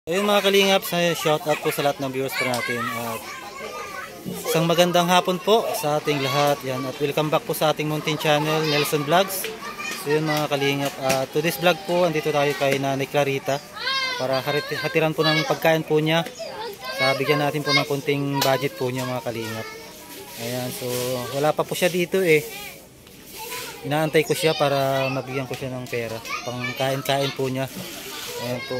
Ayun mga kalingap, shout out po sa lahat ng viewers po natin at isang magandang hapon po sa ating lahat. Yan, at welcome back po sa ating Mountain Channel, Nelson Vlogs. So yun mga kalingap, today's vlog po, andito tayo kay Nanay Clarita para hatiran po ng pagkain po niya. Bigyan natin po ng konting budget po niya mga kalingap. Ayan, so wala pa po siya dito eh. Inaantay ko siya para mabigyan ko siya ng pera pang kain-kain po niya. Ayan po.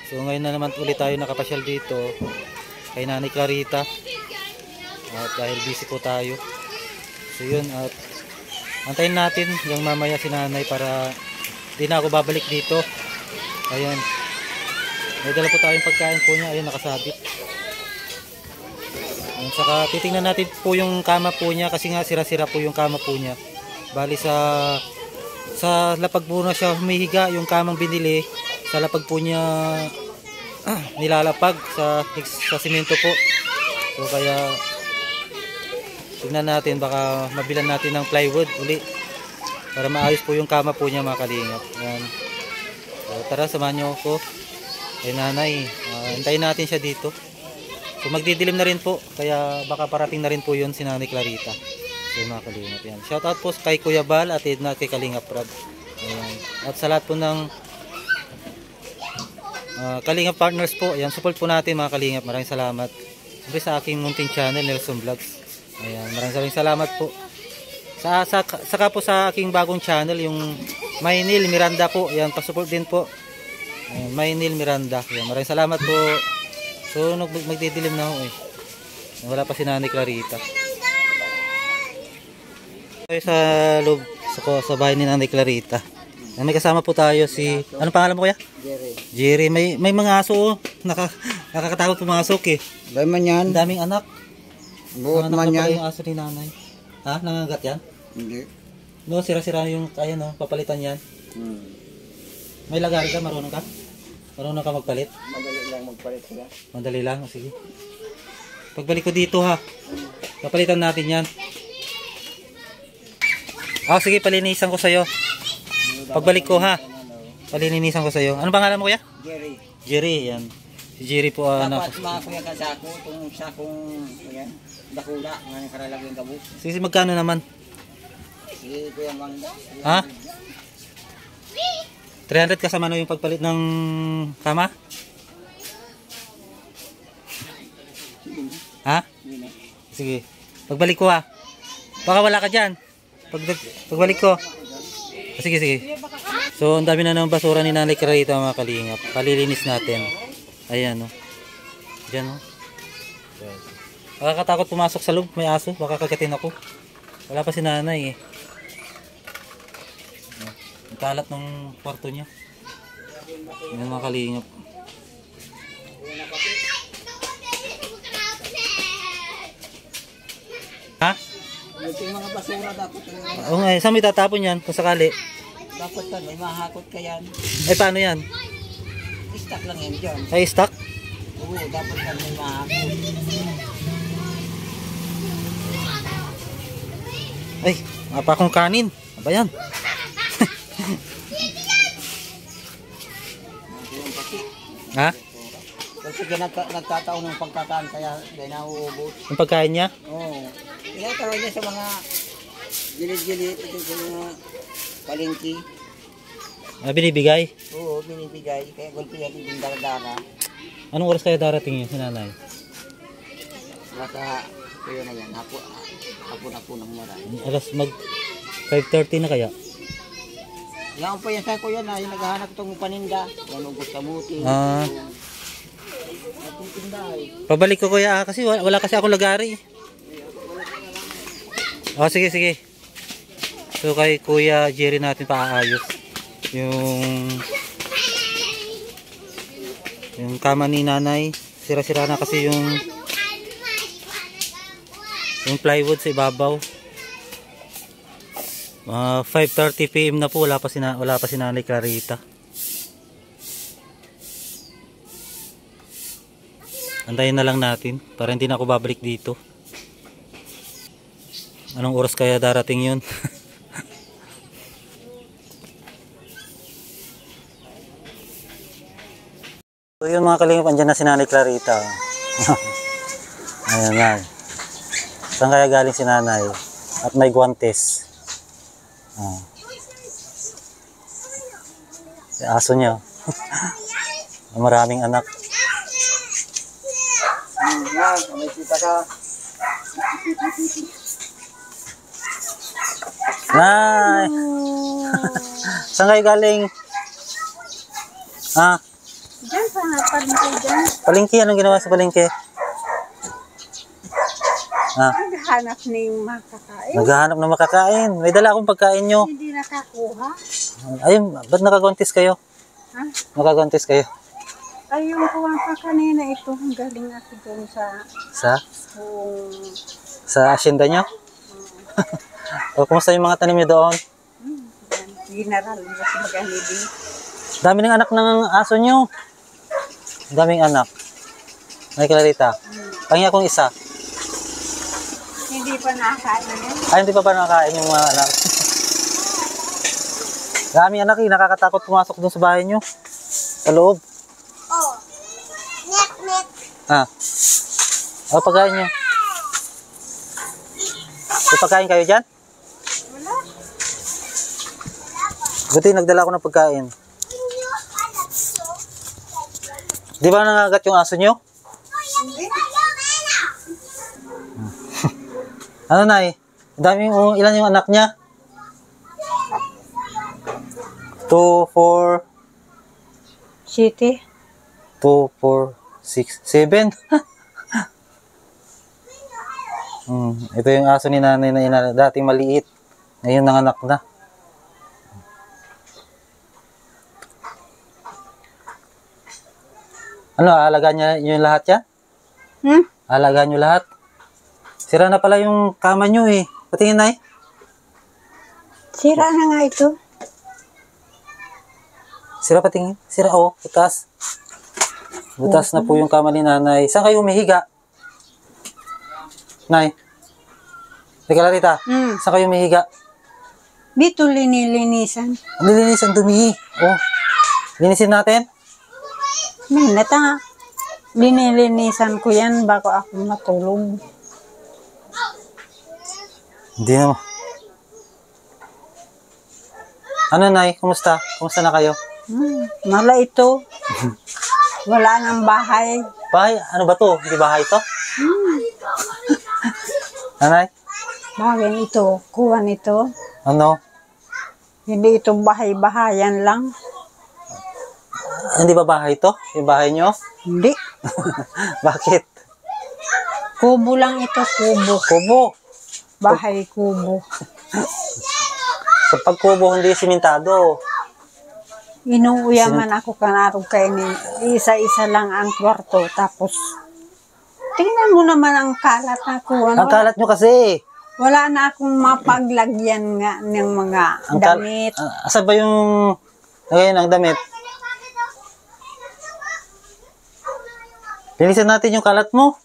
So ngayon na naman ulit tayo nakapasyal dito kay Nanay Clarita. At dahil busy po tayo. So yun, at antayin natin yung mamaya si Nanay para di na ako babalik dito. Ayan. May dala po tayong pagkain po niya. Ayan, nakasabit. Ayan, saka titingnan natin po yung kama po niya kasi nga sira-sira po yung kama po niya. Bali sa lapag po na siya humihiga, yung kamang binili sa lapag po niya nilalapag sa simento po. So kaya tingnan natin, baka mabilan natin ng plywood uli para maayos po yung kama po niya mga kalingap. Ayan. So tara, samahan niyo ako kay Nanay. Hintayin natin siya dito. So magdidilim na rin po, kaya baka parating na rin po yun si Nanay Clarita. So mga kalingap, yan. Shout out po kay Kuya Bal at kay Kalingap Rob. Ayan. At sa lahat po ng Kalingap partners po, ayan, support po natin mga kalingap. Maraming salamat. Siyempre sa aking Mountain Channel, Nelson Vlogs. Ayan, maraming salamat po. Saka po sa aking bagong channel, yung Maynil Miranda po. Ayan, pasupport din po. Ayan, Maynil Miranda. Ayan, maraming salamat po. So, magdidilim na ako eh. Wala pa si Nanay Clarita. Sa loob, sa bahay ni Nanay Clarita. May kasama po tayo si... Anong pangalan mo kuya? Jerry. Jerry. May mga aso. Nakakatakot pumasok eh. Dahil man yan. Daming anak. Buot man yan. Yung aso ni Nanay. Ha? Nangangagat yan? Hindi. No, sira-sira yung... Ayan no, papalitan yan. May lagari ka? Marunong ka? Marunong ka magpalit? Madali lang magpalit sila. Madali lang? Sige. Pagbalik ko dito ha. Papalitan natin yan. Sige, palinisan ko sa'yo. Pagbalik ko ha, palilinisan ko sa iyo. Ano pangalan mo kuya? Jerry. Jerry, yan. Si Jerry po dapat mga kuya ka sako, itong sakong yan, dakula, nga karalag yung gabo. Sige, magkano naman? Sige, kuya mang. Ha? 300 kasama na yung pagpalit ng kama? Ha? Sige. Pagbalik ko ha. Baka wala ka dyan. Pagbalik ko. Sige. So, ang dami na ng basura ni Nanay Clarita mga kalingap. Palilinis natin. Ayan, no. Diyan, no. Nakakatakot pumasok sa loob. May aso. Baka kagatin ako. Wala pa si Nanay, eh. Ang kalat ng kwarto niya. Ayan, mga kalingap. Ha? Yung mga basura dapat. Oo nga, saan may tatapon yan kung sakali? Dapat may mahakot ka yan. Paano yan? Stock lang yan dyan. Ay, stock? Oo, dapat may mahakot. Ay, apa akong kanin. Ano ba yan? Ha? Kasi nagtataon ng pagkakaan kaya dahil nauubos. Yung pagkain niya? Oo. Tinatawag niya sa mga gilid-gilid, ito sa mga palengke. Binibigay? Oo, binibigay. Kaya gulpi yan, yung daradara. Anong oras kaya darating yun si Nanay? Nasa, kaya na yan, hapon ng marami. Alas 5:30 na kaya? Yan pa yan sa kuya na, yung naghahanap itong paninda. Yan, ubos kamuti. Pabalik ko kuya kasi wala kasi ako lagari. Sige. So kay Kuya Jerry natin paayos yung kama ni Nanay. Sira-sira na kasi yung plywood sa ibabaw. 5:30 PM na po, wala pa si Nanay Clarita. Antayin na lang natin para hindi na ako babalik dito. Anong oras kaya darating yun? So yun mga kalingap, andyan na si Nanay Clarita. Ayan na. Saan kaya galing si Nanay? At may guwantes. Oh. Si aso niya. Maraming anak. May kita ka. Nay! Saan kayo galing? Ha? Diyan sa palengke dyan. Palengke? Anong ginawa sa palengke? Ha? Naghahanap ng makakain. Naghahanap ng makakain. May dala akong pagkain nyo. Hindi nakakuha. Ayun, ba't nakagontis kayo? Ha? Nakagontis kayo? Ay, yung kuha pa kanina ito. Galing ako doon sa kung Sa asyenda nyo? O, kumusta yung mga tanim nyo doon? general mo sa Maganidi. Dami ng anak ng aso nyo. Daming anak. May Clarita. Pahinga akong isa. Hindi pa nakakain yan. Ay, hindi pa nakakain yung mga anak. Daming anak eh. Nakakatakot pumasok doon sa bahay nyo. Sa loob. Oh, net. Ha? O, pagkain nyo. May pagkain kayo dyan? Wala. Buti nagdala ako ng pagkain. Di ba nangagat yung aso nyo? Hindi. Ano Nay? Ilan yung anak niya? 2, 4, City. 2, 4, 6, 7. Ito yung aso ni Nanay na dating maliit. Ngayon nanganak na. Ano, aalagaan niya yung lahat yan? Aalagaan niyo lahat? Sira na pala yung kama niyo eh. Patingin, Nay. Sira na nga ito. Sira patingin. Sira, oh. Butas. Butas na po yung kama ni Nanay. Saan kayo umihiga? Nay. Teka, Clarita. Saan kayo umihiga? Dito linilinisan. Nilinisan dumi. Oh. Linisin natin. Minata. Linilinisan ko yan bago ako matulog. Hindi naman. Ano, Nay? Kumusta? Kumusta na kayo? Mala ito. Wala nang bahay. Bahay? Ano ba to? Hindi bahay to? Nanay? Bagay ito. Kuha nito. Ano? Hindi ito bahay-bahayan lang. Hindi ba bahay to? Yung bahay nyo? Hindi. Bakit? Kubo lang ito. Kubo. Kubo. Bahay kubo. Sa pagkubo, hindi simentado. Inuuyaman ako kanarong kayo ni isa-isa lang ang kwarto. Tapos, tingnan mo naman ang kalat na kuha. Ang kalat nyo kasi. Wala na akong mapaglagyan nga ng mga damit. Asa ba yung lagay ng damit? Linisan natin yung kalat mo.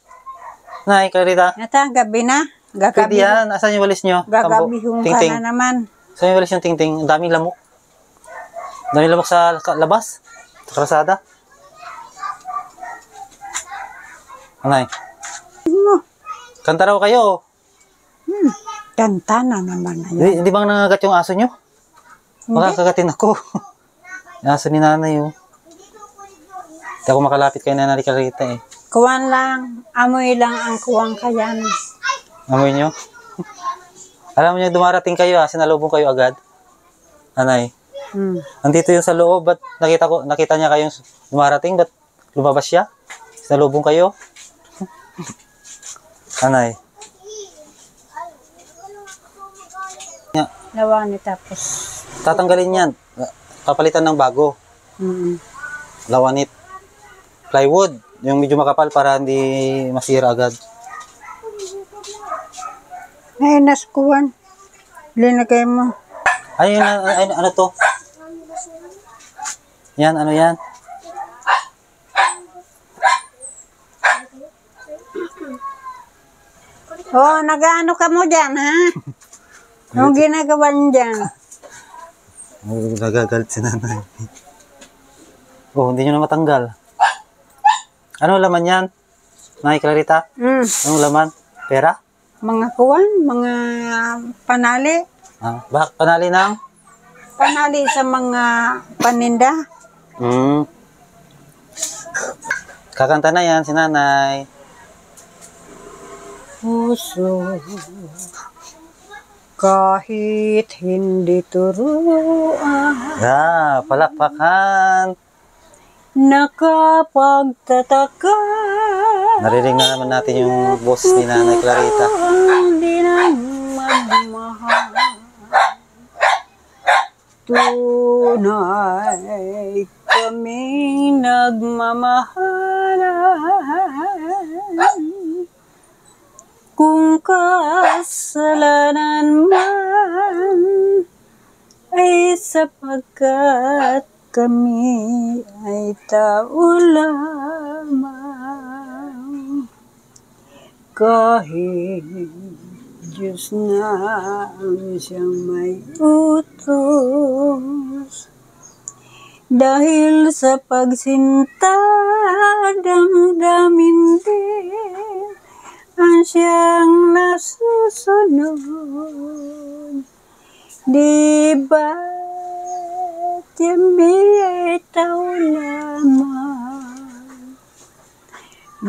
Nay, Clarita. Nata, gabi na. Pwede yan. Asan yung walis nyo? Gagabihong ka na naman. Saan yung walis yung tingting? Ang daming lamok. Ang daming lamok sa labas. Sa krasada. Nay. Kanta raw kayo. Kanta na naman na yun. Hindi bang nangagat yung aso nyo? Makakagatin ako. Yung aso ni Nanay, oh. Hindi ako makalapit kay Nanay Clarita, eh. Kuwan lang. Amoy lang ang kuwang kayan. Amoy nyo? Alam niyo, dumarating kayo, sinalubong kayo agad. Nanay. Nandito yung sa loob, ba't nakita niya kayong dumarating, ba't lumabas siya? Sinalubong kayo? Nanay. Lawani tapos. Tatanggalin yan. Papalitan ng bago. Lawanit. Plywood. Yung medyo makapal para hindi masira agad. Ay, naskuwan. Linagay mo. Ay, ano to? Yan, ano yan? Oh, nag-ano ka mo dyan, ha? Anong ginagawa niyo dyan? Nagagalit si Nanay. Oh, hindi nyo na matanggal. Ano laman yan? Nay Clarita? Anong laman? Pera? Mga kuwan, mga panali. Panali ng? Panali sa mga paninda. Kakanta na yan si nanay. Puso, kahit hindi turuan, Palakpakan. nakapagtataka. Narinig na naman natin yung boses ni Nanay Clarita. Hindi nang magmahal. Tunay kaming nagmamahalan. Kung kasalanan man ay sapagkat kami ay tao lamang. Kahit Diyos na ang siyang may utos, dahil sa pagsinta damdamin din ang siyang nasusunod. Di ba tiyembi ay tao lamang,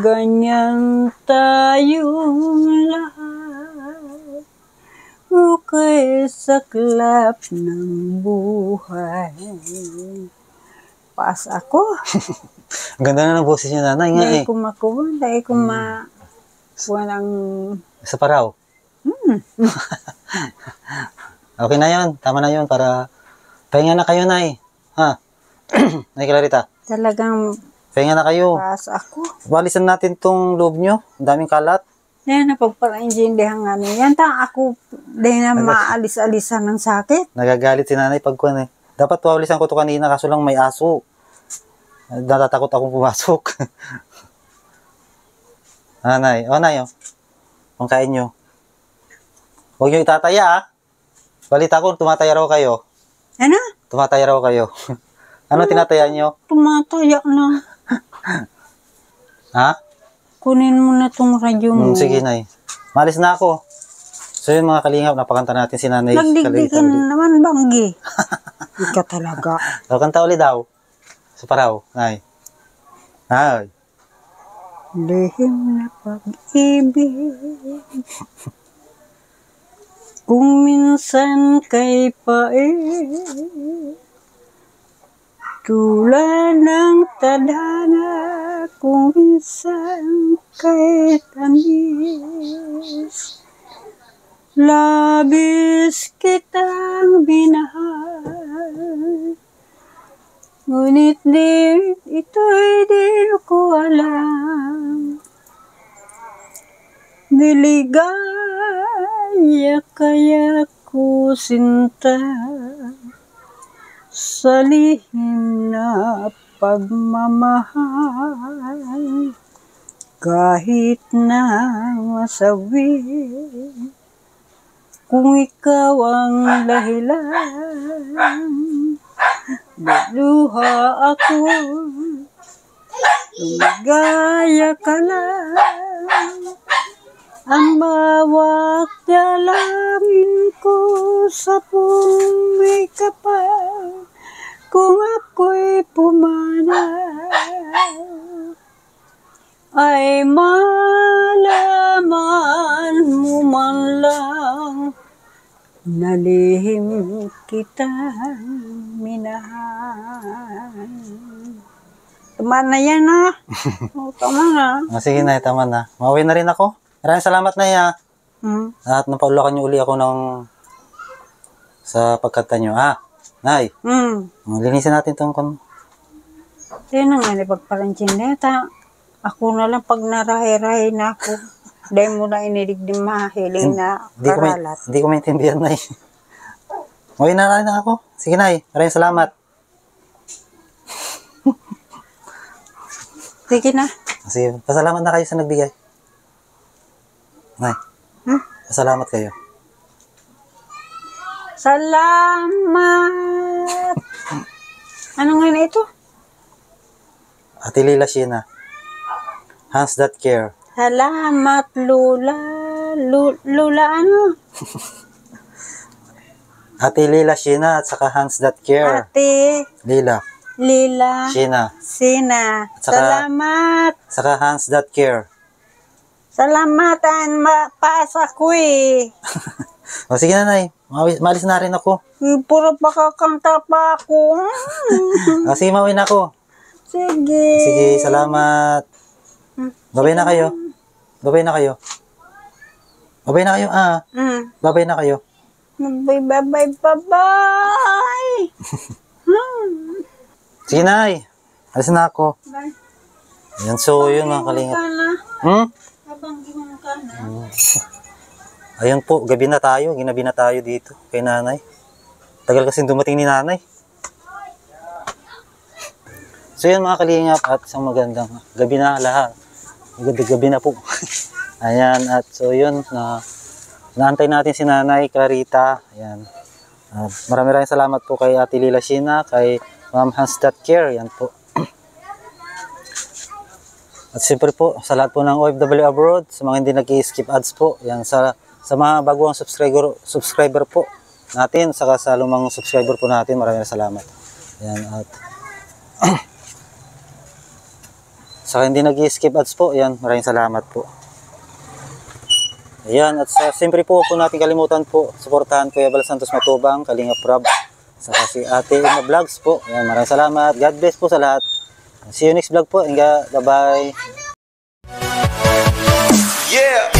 ganyan tayong lahat, ukay saklap ng buhay. Paas ako. Ang ganda na ng boses niya, nanay nga Dahil eh. kumakuha, dahil walang... Sa paraw. Okay na yun. Tama na yun para pahinga na kayo, nay. Ha? Nay Clarita. Talagang Pahinga na kayo. paas ako. Walisan natin tong loob nyo. Ang daming kalat. Dahil napagpala-intindihan nga niya. Yan ako, dahil na maalis-alisan ng sakit. Nagagalit si nanay pag kuwan eh. Dapat walisan ko to kanina kaso lang may aso. Natatakot akong pumasok. Nanay. Nay, oh. Kung kain nyo. Huwag nyo itataya, ah. Balita ko, tumataya raw kayo. Ano? Tumataya raw kayo. Ano tinataya nyo? Tumataya na. Ha? Kunin mo na tong radyo mo. Sige, nay. Malis na ako. So yun mga kalingap, napakanta natin si nanay. Nagdigdigan naman, Banggi. Ika talaga. So, kanta ulit daw. Sa paraw, nay. Nay. Lihim na pag-ibig, kung minsan kay pait, tulad ng tadhana, kung minsan kay tamis, labis kitang binahal. Ngunit ito'y di ko alam. Niligaya kaya ko sinta sa lihim na pagmamahal. Kahit na masawi, kung ikaw ang dahilan, luha ako, lumigaya ka lang. Ang bawat dalangin ko sa may kapal, kung ako'y pumanaw, ay malaman mo man lang na lihim kitang minahal. Tama na yan, ha? Tama na. Sige, nay, tama na. Mauwi na rin ako. Maraming salamat, nay, ha. At napaulakan niyo uli ako sa pagkanta niyo, ha? Nay, linisin natin itong Yan na nga, pagparansin na yata. Ako na lang pag narahay-rahay na ako. Dahil mo na inilig din mahiling na karalat. Hindi ko maintindihan, nay. Mauwi na rin ako. Sige, nay. Maraming salamat. Sige na. Sige, pasalamat na kayo sa nagbigay. Nay, pasalamat kayo. Salamat! Ano nga na ito? Ate Lila Sheena. Hans.care. Salamat, Lula. Lula ano? Ate Lila Sheena at saka Hans.care. Ate Lila Lila Sheena. Sina. Saka- Salamat. Saka Hans.care. Salamat. Paasa ko eh. O sige nanay, malis na rin ako. Puro pakakanta pa ako. O sige, mauwi na ako. Sige. Sige, salamat. Babay na kayo. Babay na kayo. Babay na kayo. Babay na kayo. Bye. Sige nay, alis na ako. Bye. Yan, so yun mga kalingap. Habang gimong ka na. Ayun po, gabi na tayo. Ginabi na tayo dito kay nanay. Tagal kasi dumating ni nanay. So yun mga kalingap at isang magandang gabi na lahat. Magandang gabi na po. Ayan, at so yun, naantay natin si Nanay Clarita. Ayan. Maraming salamat po kay Ate Lila Sheena, kay Ma'am Hans.care. Ayan po. At siyempre po, sa lahat po ng OFW abroad, sa mga hindi nag-skip ads po, yan, sa mga baguang subscriber po natin, saka sa lumang subscriber po natin, maraming salamat. Yan, at saka hindi nag-skip ads po, yan, maraming salamat po. Ayan, at siyempre po natin kalimutan po, suportahan Kuya Bal Santos Matubang, Kalingap Rob, saka si Ate Ima Vlogs po. Yan, maraming salamat. God bless po sa lahat. See you next vlog po. Bye-bye. Yeah.